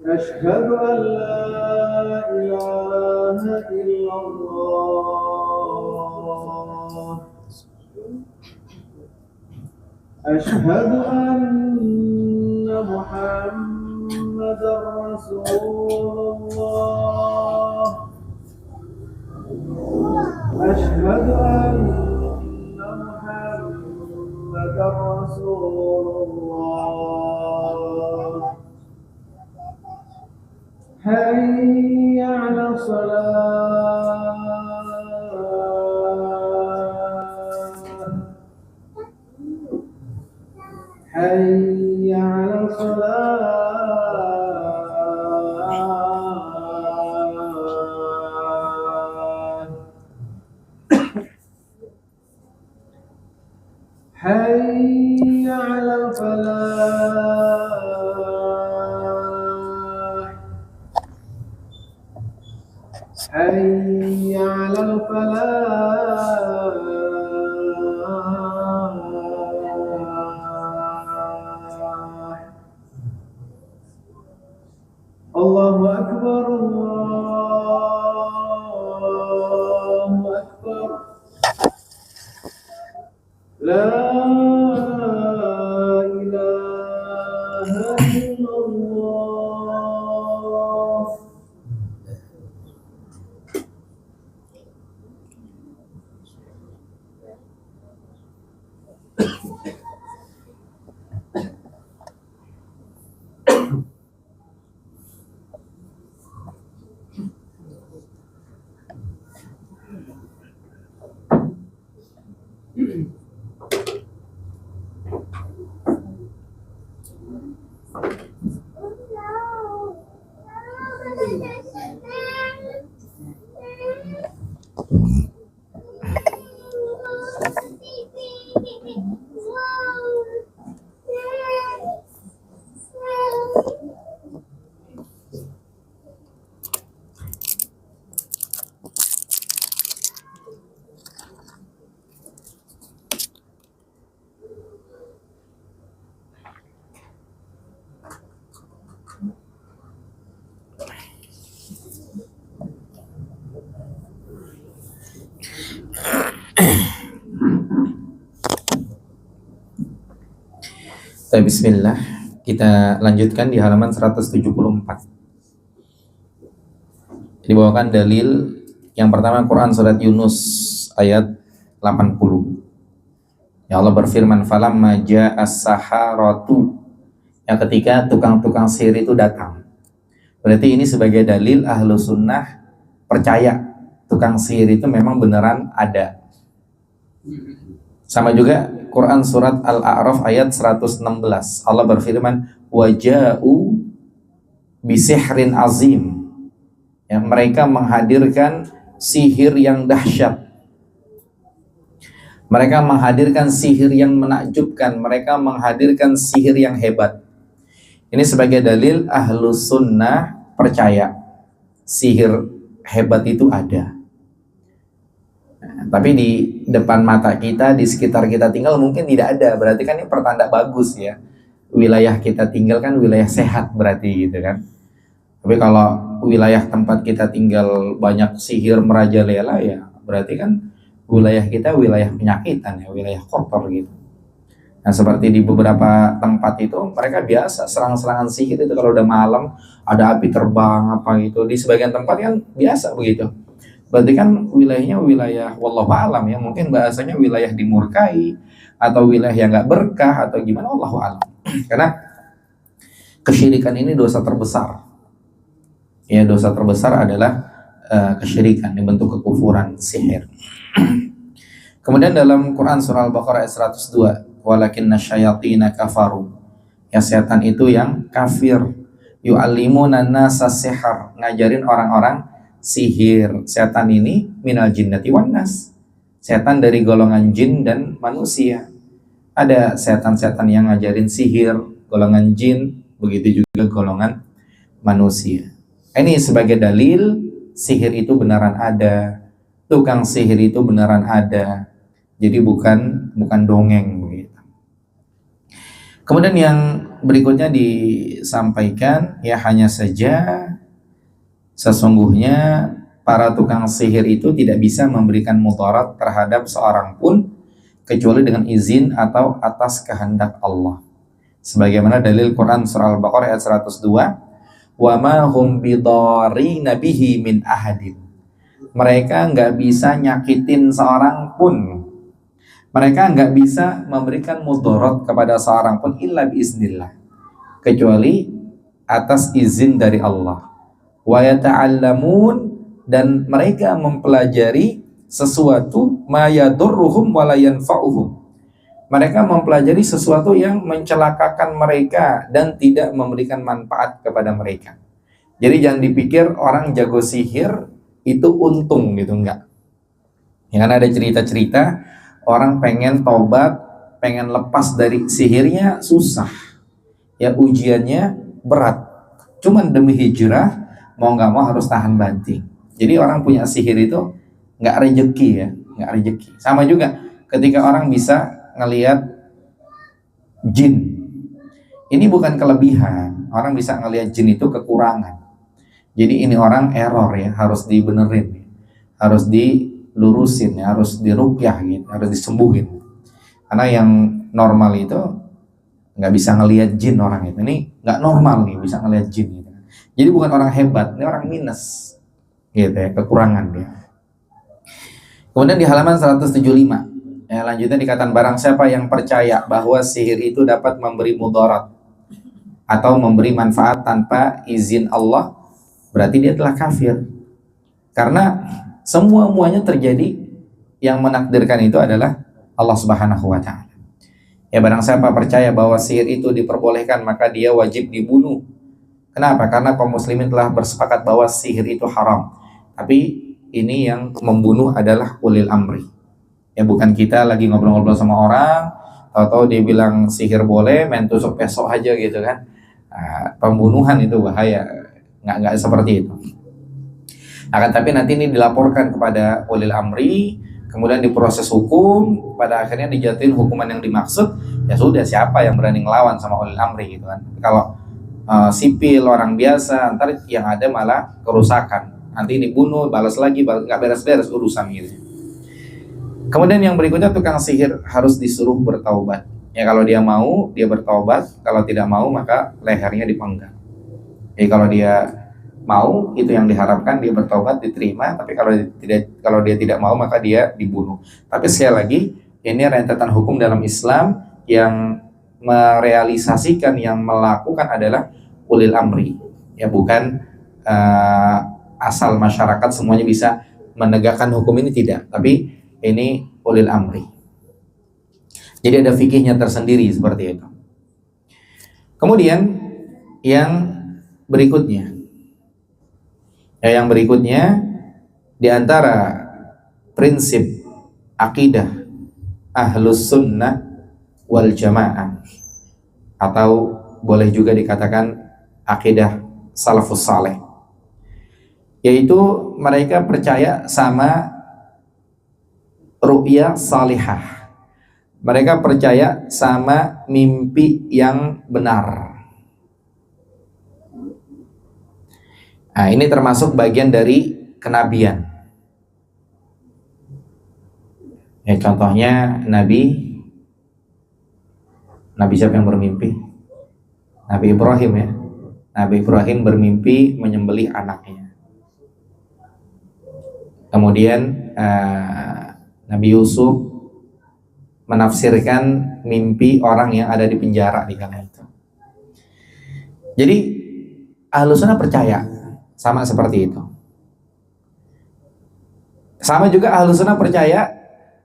Speaker 3: أشهد أن لا إله إلا الله أشهد أن محمدا رسول الله أشهد أن محمدا رسول الله حي على الصلاة حي على الصلاة حي على الفلاح حي على الفلاح الله أكبر الله أكبر لا إله إلا الله
Speaker 2: Bismillah, kita lanjutkan di halaman 174. Dibawakan dalil yang pertama Quran surat Yunus ayat 80. Ya Allah berfirman, falamma ja'as saharatu, yang ketika tukang-tukang sihir itu datang. Berarti ini sebagai dalil ahlu sunnah percaya tukang sihir itu memang beneran ada. Sama juga Quran surat Al-A'raf ayat 116. Allah berfirman, waja'u bisihrin azim. Ya, mereka menghadirkan sihir yang dahsyat. Mereka menghadirkan sihir yang menakjubkan. Mereka menghadirkan sihir yang hebat. Ini sebagai dalil ahlu sunnah percaya sihir hebat itu ada. Tapi di depan mata kita, di sekitar kita tinggal mungkin tidak ada. Berarti kan ini pertanda bagus ya. Wilayah kita tinggal kan wilayah sehat berarti gitu kan. Tapi kalau wilayah tempat kita tinggal banyak sihir merajalela ya berarti kan wilayah kita wilayah penyakitan ya, wilayah kotor gitu. Nah seperti di beberapa tempat itu mereka biasa serang-serangan sihir itu kalau udah malam ada api terbang apa gitu. Di sebagian tempat kan biasa begitu. Berarti kan wilayahnya wilayah wallahu alam ya, mungkin bahasanya wilayah dimurkai atau wilayah yang nggak berkah atau gimana, wallahu alam. Karena kesyirikan ini dosa terbesar. Ya dosa terbesar adalah kesyirikan yang bentuk kekufuran sihir. Kemudian dalam Quran surah Al-Baqarah ayat 102, walakinna syayatina kafaru. Ya setan itu yang kafir. Yu'allimuna nasa sihar, ngajarin orang-orang sihir. Setan ini minal jinnati wan nas. Setan dari golongan jin dan manusia. Ada setan-setan yang ngajarin sihir, golongan jin, begitu juga golongan manusia. Ini sebagai dalil sihir itu beneran ada. Tukang sihir itu beneran ada. Jadi bukan dongeng begitu. Kemudian yang berikutnya disampaikan, ya hanya saja sesungguhnya para tukang sihir itu tidak bisa memberikan mudarat terhadap seorang pun kecuali dengan izin atau atas kehendak Allah. Sebagaimana dalil Quran surah Al-Baqarah ayat 102, "Wa ma hum bidarrina bihi min ahadin." Mereka nggak bisa nyakitin seorang pun. Mereka nggak bisa memberikan mudarat kepada seorang pun illa biiznillah, kecuali atas izin dari Allah. Wa yata'allamun, dan mereka mempelajari sesuatu ma yadurruhum wa la yanfa'uhum. Mereka mempelajari sesuatu yang mencelakakan mereka dan tidak memberikan manfaat kepada mereka. Jadi jangan dipikir orang jago sihir itu untung gitu, enggak. Ya kan ada cerita-cerita orang pengen tobat, pengen lepas dari sihirnya susah. Ya ujiannya berat. Cuman demi hijrah mau nggak mau harus tahan banting. Jadi orang punya sihir itu nggak rejeki ya, nggak rejeki. Sama juga ketika orang bisa ngelihat jin. Ini bukan kelebihan. Orang bisa ngelihat jin itu kekurangan. Jadi ini orang error ya, harus dibenerin, harus dilurusin, ya, harus diruqyah gitu, harus disembuhin. Karena yang normal itu nggak bisa ngelihat jin orang itu. Ini nggak normal nih bisa ngelihat jin gitu. Jadi bukan orang hebat, ini orang minus gitu ya, kekurangan dia. Kemudian di halaman 175 ya, lanjutnya dikatakan barang siapa yang percaya bahwa sihir itu dapat memberi mudarat atau memberi manfaat tanpa izin Allah, berarti dia telah kafir. Karena semua-muanya terjadi, yang menakdirkan itu adalah Allah Subhanahu wa ta'ala. Ya barang siapa percaya bahwa sihir itu diperbolehkan, maka dia wajib dibunuh. Kenapa? Karena kaum muslimin telah bersepakat bahwa sihir itu haram. Tapi ini yang membunuh adalah ulil amri. Ya bukan kita lagi ngobrol-ngobrol sama orang, tahu-tahu dia bilang sihir boleh, main tusuk pesok aja gitu kan. Pembunuhan itu bahaya. Nggak seperti itu. Akan tapi nanti ini dilaporkan kepada ulil amri, kemudian diproses hukum, pada akhirnya dijatuhin hukuman yang dimaksud. Ya sudah, siapa yang berani ngelawan sama ulil amri gitu kan. Kalau sipil orang biasa, ntar yang ada malah kerusakan. Nanti dibunuh, balas lagi, nggak beres-beres urusan gitu. Kemudian yang berikutnya, tukang sihir harus disuruh bertaubat. Ya kalau dia mau, dia bertaubat. Kalau tidak mau, maka lehernya dipenggal. Jadi kalau dia mau, itu yang diharapkan, dia bertaubat, diterima. Tapi kalau dia tidak mau, maka dia dibunuh. Tapi sekali lagi, ini rentetan hukum dalam Islam yang merealisasikan, yang melakukan adalah ulil amri. Ya bukan asal masyarakat semuanya bisa menegakkan hukum ini, tidak. Tapi ini ulil amri. Jadi ada fikihnya tersendiri seperti itu. Kemudian yang berikutnya, di antara prinsip akidah ahlus sunnah wal jamaah, atau boleh juga dikatakan akidah salafus saleh, yaitu mereka percaya sama ru'ya salihah. Mereka percaya sama mimpi yang benar. Nah, ini termasuk bagian dari kenabian. Ya, contohnya Nabi siapa yang bermimpi? Nabi Ibrahim ya. Nabi Ibrahim bermimpi menyembelih anaknya. Kemudian Nabi Yusuf menafsirkan mimpi orang yang ada di penjara di kala itu. Jadi Ahlus Sunnah percaya sama seperti itu. Sama juga Ahlus Sunnah percaya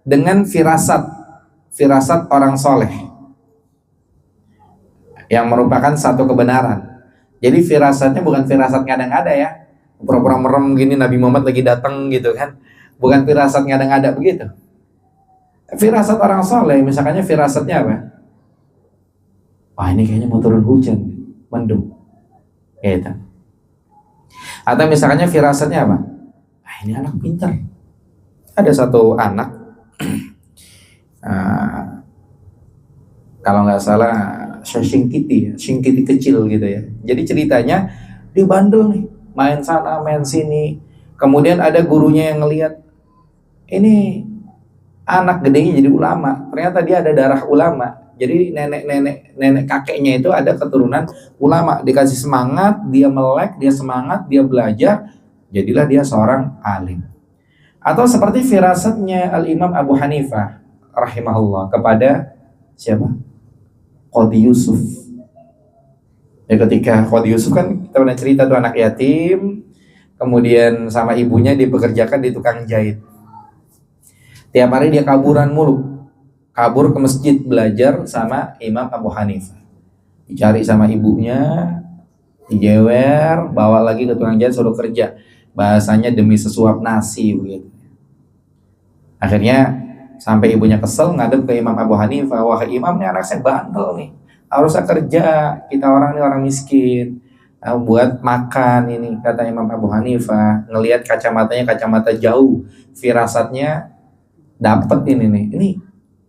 Speaker 2: dengan firasat orang soleh yang merupakan satu kebenaran. Jadi firasatnya bukan firasat ngada-ngada ya, pura-pura merem gini Nabi Muhammad lagi datang gitu kan. Bukan firasat ngada-ngada begitu. Firasat orang soleh, misalnya firasatnya apa? Wah, ini kayaknya mau turun hujan, mendung, gitu. Atau misalnya firasatnya apa? Ah, ini anak pintar. Ada satu anak, kalau nggak salah Singkiti ya, Singkiti kecil gitu ya. Jadi ceritanya dia bandel nih, main sana main sini. Kemudian ada gurunya yang ngelihat ini anak gedenya jadi ulama. Ternyata dia ada darah ulama. Jadi nenek kakeknya itu ada keturunan ulama. Dikasih semangat, dia melek, dia semangat, dia belajar, jadilah dia seorang alim. Atau seperti firasatnya Al-Imam Abu Hanifah rahimahullah kepada siapa? Qadhi Yusuf. Ya, ketika Qadhi Yusuf kan kita pernah cerita tuh anak yatim, kemudian sama ibunya dipekerjakan di tukang jahit. Tiap hari dia kaburan mulu, kabur ke masjid belajar sama Imam Abu Hanifah. Dicari sama ibunya, dijewer, bawa lagi ke tukang jahit suruh kerja. Bahasanya demi sesuap nasi begitu. Akhirnya sampai ibunya kesel ngadep ke Imam Abu Hanifah, wah Imam nih anak saya bandel nih, harusnya kerja, kita orang ini orang miskin, buat makan ini. Kata Imam Abu Hanifah, ngelihat kacamatanya kacamata jauh, firasatnya dapat ini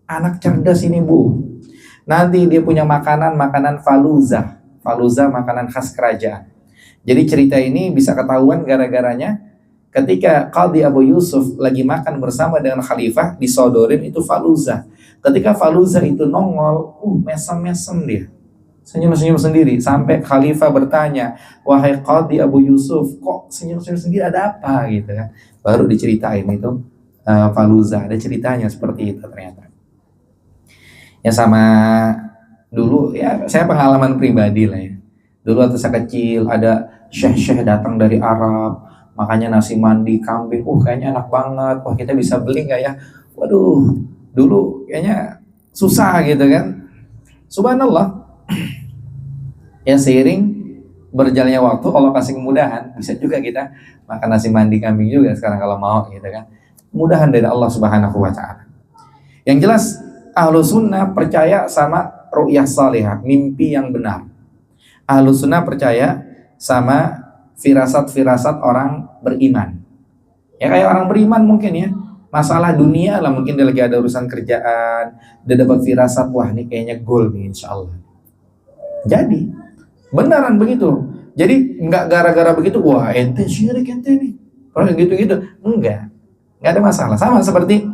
Speaker 2: anak cerdas ini bu, nanti dia punya makanan faluzah makanan khas kerajaan. Jadi cerita ini bisa ketahuan gara-garanya ketika Qadhi Abu Yusuf lagi makan bersama dengan khalifah, disodorin itu faluzah. Ketika faluzah itu nongol, mesem-mesem dia, senyum-senyum sendiri, sampai khalifah bertanya, wahai Qadhi Abu Yusuf, kok senyum-senyum sendiri, ada apa gitu kan. Baru diceritain itu faluzah, ada ceritanya seperti itu ternyata. Ya sama dulu ya, saya pengalaman pribadi lah ya. Dulu waktu saya kecil ada syekh-syekh datang dari Arab, makanya nasi mandi kambing, kayaknya enak banget, wah kita bisa beli nggak ya? Waduh, dulu kayaknya susah gitu kan. Subhanallah. Ya seiring berjalannya waktu Allah kasih kemudahan, bisa juga kita makan nasi mandi kambing juga sekarang kalau mau gitu kan. Mudahan dari Allah Subhanahu wa Ta'ala. Yang jelas Ahlu Sunnah percaya sama ru'yah salihah, mimpi yang benar. Ahlu Sunnah percaya sama firasat-firasat orang beriman. Ya kayak orang beriman mungkin ya, masalah dunia lah, mungkin dia lagi ada urusan kerjaan, dia dapat firasat, wah ini kayaknya goal nih insya Allah. Jadi beneran begitu. Jadi nggak gara-gara begitu, wah ente syirik ente nih, orang gitu-gitu, enggak ada masalah. Sama seperti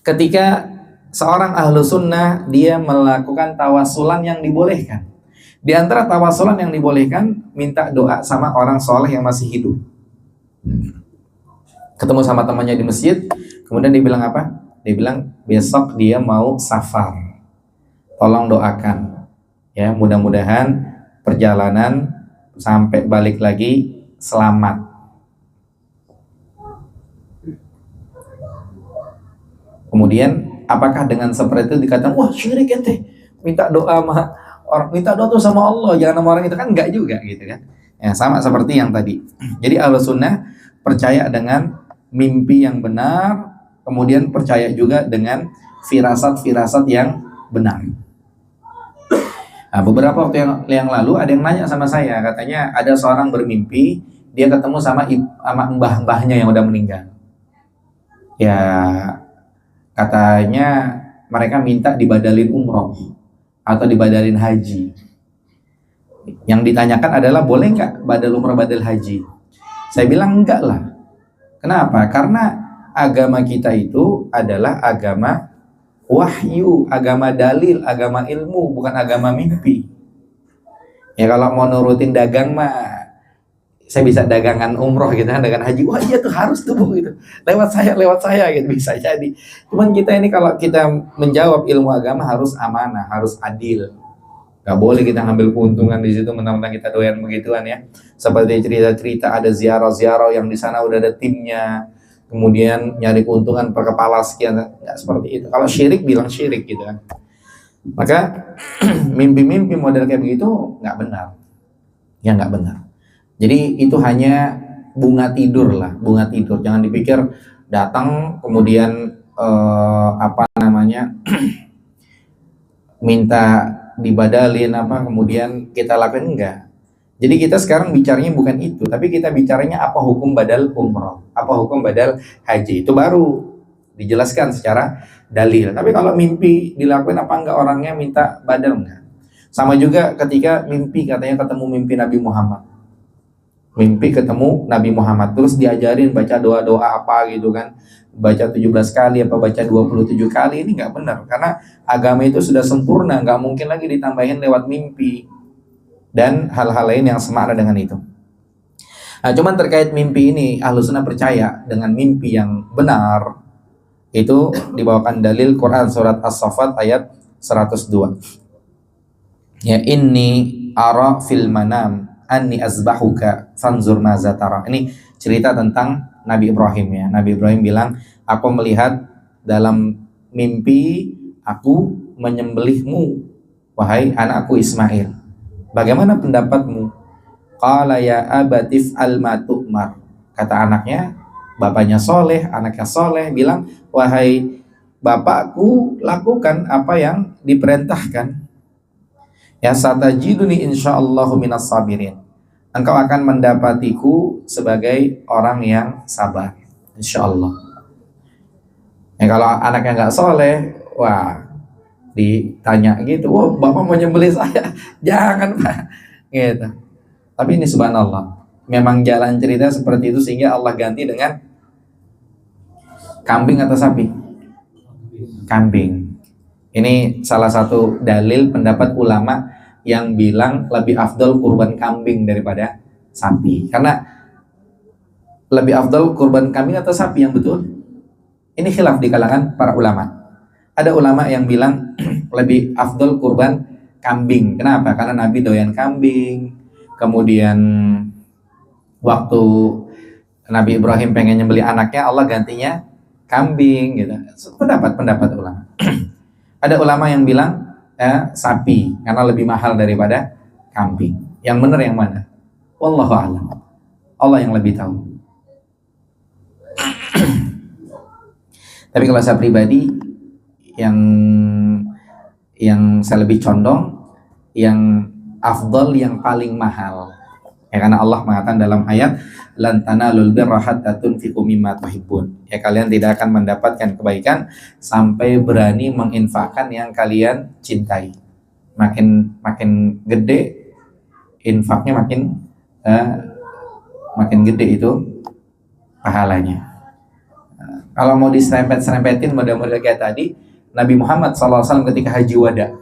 Speaker 2: ketika seorang ahlu sunnah dia melakukan tawasulan yang dibolehkan. Di antara tawasulan yang dibolehkan, minta doa sama orang soleh yang masih hidup. Ketemu sama temannya di masjid, kemudian dia bilang apa? Dia bilang besok dia mau safar, tolong doakan ya, mudah-mudahan perjalanan sampai balik lagi selamat. Kemudian apakah dengan seperti itu dikatakan wah syirik ente, minta doa sama orang, minta doa tuh sama Allah, jangan sama orang itu, kan enggak juga gitu kan. Ya sama seperti yang tadi. Jadi Ahlus Sunnah percaya dengan mimpi yang benar, kemudian percaya juga dengan firasat-firasat yang benar. Nah, beberapa waktu yang lalu ada yang nanya sama saya, katanya ada seorang bermimpi dia ketemu sama mbah-mbahnya yang udah meninggal. Ya katanya mereka minta dibadalin umroh atau dibadalin haji. Yang ditanyakan adalah boleh nggak badal umroh badal haji? Saya bilang enggak lah. Kenapa? Karena agama kita itu adalah agama wahyu, agama dalil, agama ilmu, bukan agama mimpi. Ya kalau mau nurutin dagang mah saya bisa dagangan umroh gitu kan, dagangan haji, wah iya tuh harus tuh bu gitu, lewat saya gitu, bisa jadi. Cuman kita ini kalau kita menjawab ilmu agama harus amanah, harus adil. Gak boleh kita ngambil keuntungan di situ mentang-mentang kita doyan begituan ya. Seperti cerita-cerita ada ziarah-ziarah yang di sana udah ada timnya, kemudian nyari keuntungan per kepala sekian, nggak seperti itu. Kalau syirik bilang syirik gitu kan. Maka mimpi-mimpi model kayak begitu nggak benar, ya nggak benar. Jadi itu hanya bunga tidur lah, bunga tidur. Jangan dipikir datang kemudian minta dibadalin apa kemudian kita lakukan, enggak. Jadi kita sekarang bicaranya bukan itu, tapi kita bicaranya apa hukum badal umroh, apa hukum badal haji. Itu baru dijelaskan secara dalil. Tapi kalau mimpi dilakukan apa enggak, orangnya minta badal enggak. Sama juga ketika mimpi, katanya ketemu mimpi Nabi Muhammad. Mimpi ketemu Nabi Muhammad, terus diajarin baca doa-doa apa gitu kan. Baca 17 kali apa baca 27 kali, ini nggak benar. Karena agama itu sudah sempurna, nggak mungkin lagi ditambahin lewat mimpi. Dan hal-hal lain yang semakna dengan itu. Nah, cuman terkait mimpi ini, Ahlussunnah percaya dengan mimpi yang benar. Itu dibawakan dalil Quran surat As-Saffat ayat 102. Ya, inni ara fil manam anni azbahuka fanzur maza tara. Ini cerita tentang Nabi Ibrahim ya. Nabi Ibrahim bilang, aku melihat dalam mimpi aku menyembelihmu, wahai anakku Ismail. Bagaimana pendapatmu? Qala ya abatif al matu'mar. Kata anaknya, bapaknya soleh, anaknya soleh, bilang, wahai bapakku, lakukan apa yang diperintahkan. Ya satajiduni insyaallahu minas sabirin. Engkau akan mendapatiku sebagai orang yang sabar, insyaallah. Ya kalau anaknya nggak soleh, wah ditanya gitu, oh bapak mau nyembelih saya, jangan pak, gitu. Tapi ini subhanallah, memang jalan cerita seperti itu sehingga Allah ganti dengan kambing atau sapi? Kambing. Ini salah satu dalil pendapat ulama yang bilang lebih afdal kurban kambing daripada sapi. Karena lebih afdal kurban kambing atau sapi yang betul? Ini khilaf di kalangan para ulama. Ada ulama yang bilang lebih afdal kurban kambing. Kenapa? Karena Nabi doyan kambing. Kemudian waktu Nabi Ibrahim pengen nyembelih anaknya, Allah gantinya kambing gitu. Pendapat ulama. Ada ulama yang bilang sapi karena lebih mahal daripada kambing. Yang benar yang mana? Wallahu a'lam. Allah yang lebih tahu. Tapi kalau saya pribadi yang saya lebih condong yang afdal yang paling mahal. Ya, karena Allah mengatakan dalam ayat lan tanalul birra hatta tunfiqu mimma tuhibbun. Ya, kalian tidak akan mendapatkan kebaikan sampai berani menginfakkan yang kalian cintai. Makin gede infaknya makin gede itu pahalanya. Kalau mau diserempet-serempetin model-model kayak tadi, Nabi Muhammad SAW ketika haji wada,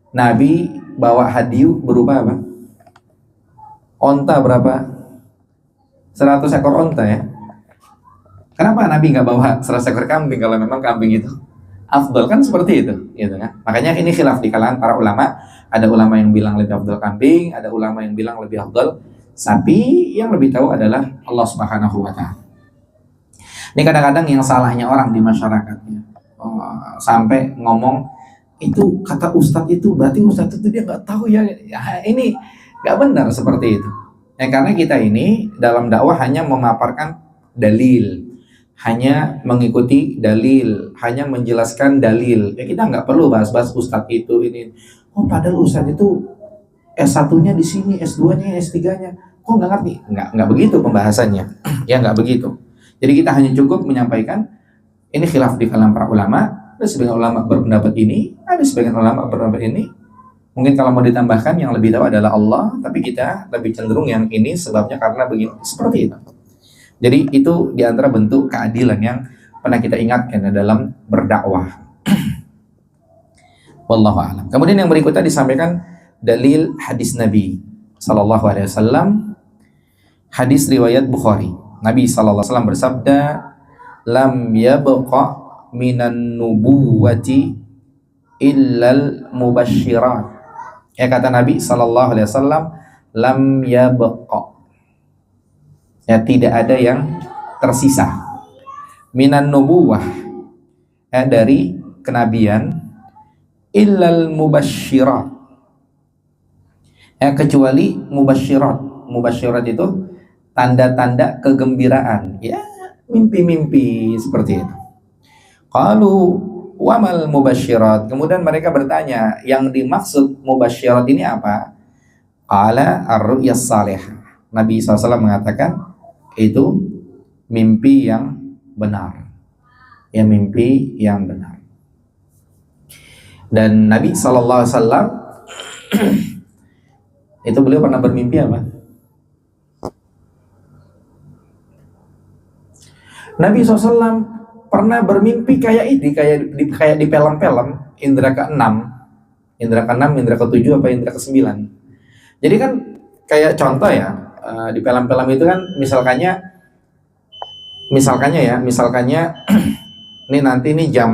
Speaker 2: Nabi bawa hadiah berupa apa? Onta berapa? 100 ekor onta ya. Kenapa Nabi nggak bawa 100 ekor kambing kalau memang kambing itu afdal? Kan seperti itu, gitu kan? Makanya ini khilaf di kalangan para ulama. Ada ulama yang bilang lebih afdal kambing, ada ulama yang bilang lebih afdal sapi. Yang lebih tahu adalah Allah Subhanahu wa Ta'ala. Ini kadang-kadang yang salahnya orang di masyarakatnya, sampai ngomong itu kata ustadz itu berarti ustadz itu dia nggak tahu ya. Ini nggak benar seperti itu. Ya, karena kita ini dalam dakwah hanya memaparkan dalil, hanya mengikuti dalil, hanya menjelaskan dalil. Ya, kita nggak perlu bahas-bahas ustadz itu ini. Oh padahal ustadz itu S1-nya di sini, S2-nya, S3-nya. Kok nggak ngerti? Nggak begitu pembahasannya. Ya nggak begitu. Jadi kita hanya cukup menyampaikan ini khilaf di kalangan para ulama. Ada sebagian ulama berpendapat ini, ada sebagian ulama berpendapat ini. Mungkin kalau mau ditambahkan yang lebih tahu adalah Allah, tapi kita lebih cenderung yang ini sebabnya karena begini, seperti itu. Jadi itu diantara bentuk keadilan yang pernah kita ingatkan dalam berdakwah. Wallahu a'lam. Kemudian yang berikutnya disampaikan dalil hadis Nabi sallallahu alaihi wasallam, hadis riwayat Bukhari. Nabi sallallahu alaihi wasallam bersabda, lam yabqa minan nubuwati illal mubasysyirat. Ya, kata Nabi sallallahu alaihi wasallam, lam yabqa. Ya, tidak ada yang tersisa. Minan nubuwah, ya, dari kenabian, illal mubasysyirat. Ya, kecuali mubasysyirat. Mubasysyirat itu tanda-tanda kegembiraan, ya, mimpi-mimpi seperti itu. Qalu wamal mubasysyirat. Kemudian mereka bertanya, yang dimaksud mubasysyirat ini apa? Qala ar-ru'yas salihah. Nabi SAW mengatakan itu mimpi yang benar. Ya, mimpi yang benar. Dan Nabi SAW Itu beliau pernah bermimpi apa? Nabi SAW pernah bermimpi kayak ini, kayak di film-film indra keenam, indra keenam, indra ketujuh, apa indra kesembilan. Jadi kan kayak contoh ya, di film-film itu kan misalkannya ini nanti nih jam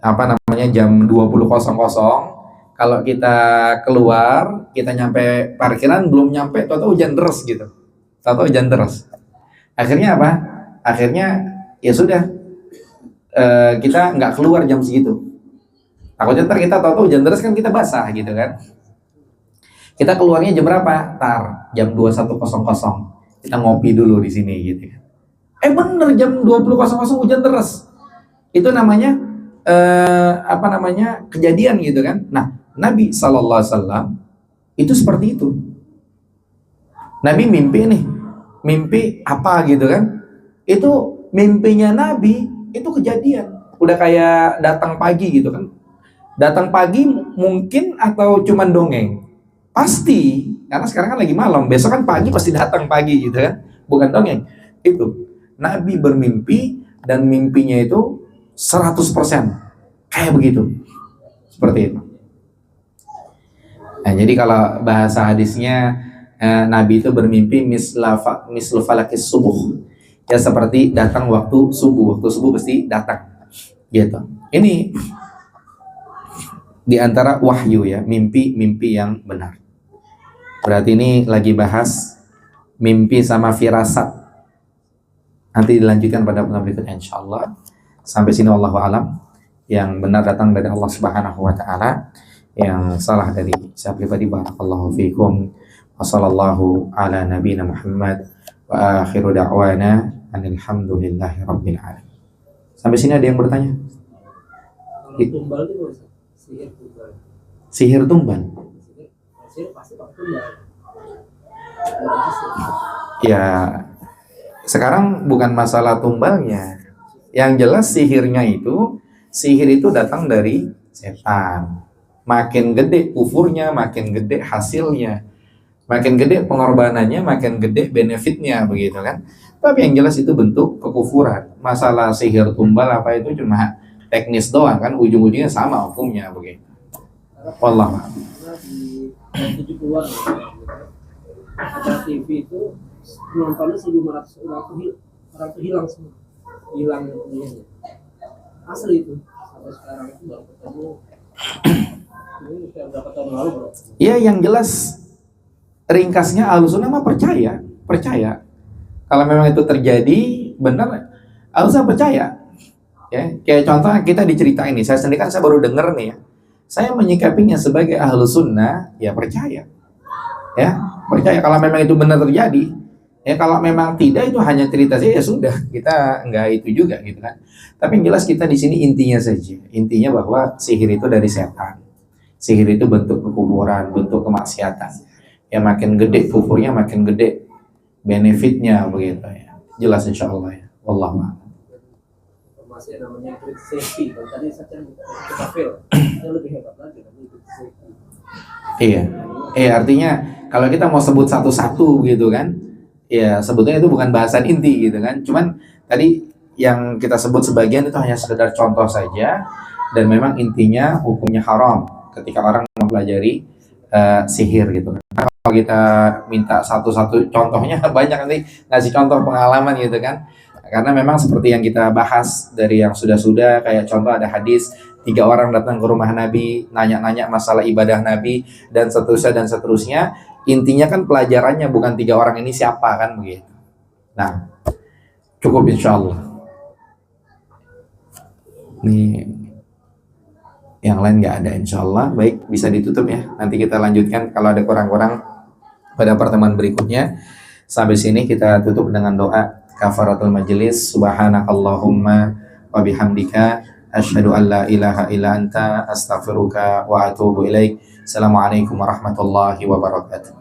Speaker 2: apa namanya jam 20.00, kalau kita keluar, kita nyampe parkiran belum nyampe, tahu-tahu hujan deras gitu. Tahu-tahu hujan deras. Akhirnya apa? Akhirnya ya sudah, kita nggak keluar jam segitu. Takutnya ntar kita tahu-tahu hujan deras kan kita basah gitu kan. Kita keluarnya jam berapa? Tar jam 21.00. Kita ngopi dulu di sini gitu kan. Bener jam 20.00 hujan deras. Itu namanya kejadian gitu kan. Nah, Nabi SAW itu seperti itu. Nabi mimpi apa gitu kan? Itu mimpinya Nabi itu kejadian. Udah kayak datang pagi gitu kan. Datang pagi mungkin atau cuman dongeng? Pasti, karena sekarang kan lagi malam. Besok kan pagi pasti datang pagi gitu kan. Bukan dongeng. Itu Nabi bermimpi dan mimpinya itu 100% kayak begitu. Seperti itu. Nah, jadi kalau bahasa hadisnya Nabi itu bermimpi mislu falakis subuh. Ya seperti datang waktu subuh pasti datang. Gitu. Ini di antara wahyu ya, mimpi yang benar. Berarti ini lagi bahas mimpi sama firasat. Nanti dilanjutkan pada pertemuan berikutnya insyaallah. Sampai sini wallahu alam. Yang benar datang dari Allah Subhanahu wa taala, yang salah dari saya pribadi. Barakallahu fiikum wa sallallahu ala nabiyina Muhammad wa akhiru da'wana alhamdulillahi rabbil alamin. Sampai sini ada yang bertanya?
Speaker 4: Tumbal itu sihir tumbal.
Speaker 2: Sihir tumbal.
Speaker 4: Sihir pasti pakai tumbal.
Speaker 2: Ya, sekarang bukan masalah tumbalnya. Yang jelas sihir itu datang dari setan. Makin gede kufurnya, makin gede hasilnya. Makin gede pengorbanannya, makin gede benefitnya, begitu kan. Tapi yang jelas itu bentuk kekufuran. Masalah sihir tumbal apa itu cuma teknis doang kan, ujung-ujungnya sama hukumnya begitu. Wallahu a'lam.
Speaker 4: Di 70-an ada TV itu penontonnya 1.500 orang tuh hilang semua. Hilang ininya. Asli itu. Sampai sekarang itu baru ketemu. Ini sudah berapa tahun lalu, Bro?
Speaker 2: Ya, yang jelas ringkasnya Ahlussunnah mah percaya. Kalau memang itu terjadi benar, Ahlussunnah percaya. Ya, kayak contoh kita diceritain nih, saya sendiri kan saya baru dengar nih ya. Saya menyikapinya sebagai Ahlussunnah, ya percaya. Ya, percaya kalau memang itu benar terjadi. Ya, kalau memang tidak itu hanya cerita saja, ya sudah, kita enggak itu juga gitu kan. Tapi yang jelas kita di sini intinya saja. Intinya bahwa sihir itu dari setan. Sihir itu bentuk kekufuran, bentuk kemaksiatan. Ya makin gede kufurnya, makin gede benefitnya begitu ya. Jelas insyaallah ya. Wallahu a'lam.
Speaker 4: Masih namanya safety. Dan tadi saya kafir. Yang lebih hebat lagi tapi safety.
Speaker 2: Iya, artinya kalau kita mau sebut satu-satu gitu kan, ya sebetulnya itu bukan bahasan inti gitu kan. Cuman tadi yang kita sebut sebagian itu hanya sekedar contoh saja, dan memang intinya hukumnya haram ketika orang mempelajari sihir gitu. Nah, kalau kita minta satu-satu contohnya banyak, nanti ngasih contoh pengalaman gitu kan. Karena memang seperti yang kita bahas dari yang sudah-sudah, kayak contoh ada hadis 3 orang datang ke rumah Nabi, nanya-nanya masalah ibadah Nabi, dan seterusnya. Intinya kan pelajarannya bukan 3 orang ini siapa kan begitu. Nah, cukup insyaallah. Nih, yang lain nggak ada insyaallah. Baik, bisa ditutup ya. Nanti kita lanjutkan kalau ada kurang-kurang pada pertemuan berikutnya. Sampai sini kita tutup dengan doa kafaratul majelis. Subhanakallahumma wa bihamdika asyhadu an la ilaha illa anta astaghfiruka wa atubu ilaik. Assalamualaikum warahmatullahi wabarakatuh.